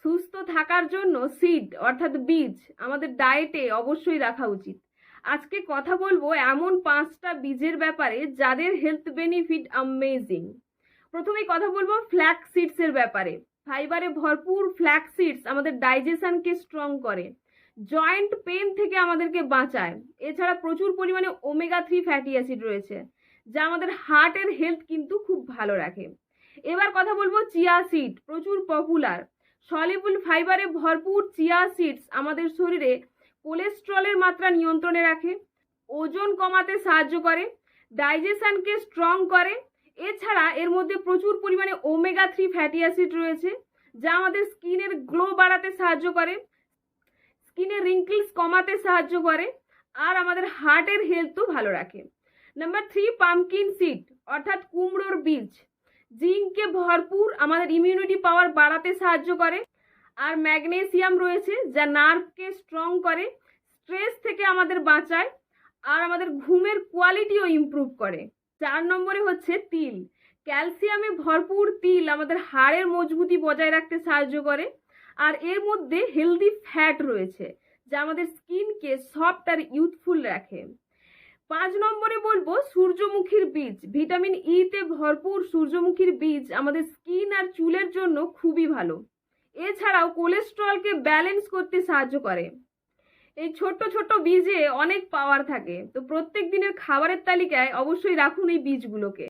সুস্থ থাকার জন্য সিড অর্থাৎ বীজ আমাদের ডায়েটে অবশ্যই রাখা উচিত। আজকে কথা বলবো এমন 5টা বীজের ব্যাপারে যাদের হেলথ বেনিফিট অ্যামেজিং। প্রথমেই কথা বলবো ফ্ল্যাক্স সিডসের ব্যাপারে। ফাইবারে ভরপুর ফ্ল্যাক্স সিডস আমাদের ডাইজেশনকে স্ট্রং করে, জয়েন্ট পেন থেকে আমাদেরকে বাঁচায়। এছাড়া প্রচুর পরিমাণে ওমেগা 3 ফ্যাটি অ্যাসিড রয়েছে, যা আমাদের হার্টের হেলথ কিন্তু খুব ভালো রাখে। এবার কথা বলবো চিয়া সিড, প্রচুর পপুলার। সলিউবল ফাইবারে ভরপুর চিয়া সিডস আমাদের শরীরে কোলেস্ট্রলের মাত্রা নিয়ন্ত্রণে রাখে, ওজন কমাতে সাহায্য করে, ডাইজেশনকে স্ট্রং করে। এছাড়া এর মধ্যে প্রচুর পরিমাণে ওমেগা 3 ফ্যাটি অ্যাসিড রয়েছে, যা আমাদের স্কিনের গ্লো বাড়াতে সাহায্য করে, স্কিনের রিঙ্কলস কমাতে সাহায্য করে, আর আমাদের হার্টের হেলথও ভালো রাখে। নাম্বার 3, পামকিন সিড অর্থাৎ কুমড়োর বীজ। জিঙ্কে ভরপুর, আমাদের ইমিউনিটি পাওয়ার বাড়াতে সাহায্য করে। আর ম্যাগনেসিয়াম রয়েছে, যা নার্ভকে স্ট্রং করে, স্ট্রেস থেকে আমাদের বাঁচায়, আর আমাদের ঘুমের কোয়ালিটিও ইমপ্রুভ করে। 4 নম্বরে হচ্ছে তিল। ক্যালসিয়ামে ভরপুর তিল আমাদের হাড়ের মজবুতি বজায় রাখতে সাহায্য করে, আর এর মধ্যে হেলদি ফ্যাট রয়েছে, যা আমাদের স্কিনকে সফট আর ইউথফুল রাখে। 5 নম্বরে বলবো সূর্যমুখীর বীজ। ভিটামিন তে ভরপুর সূর্যমুখীর বীজ আমাদের স্কিন আর চুলের জন্য খুবই ভালো। এছাড়াও কোলেস্ট্রলকে ব্যালেন্স করতে সাহায্য করে। এই ছোট্ট ছোট্ট বীজে অনেক পাওয়ার থাকে, তো প্রত্যেক দিনের খাবারের তালিকায় অবশ্যই রাখুন এই বীজগুলোকে।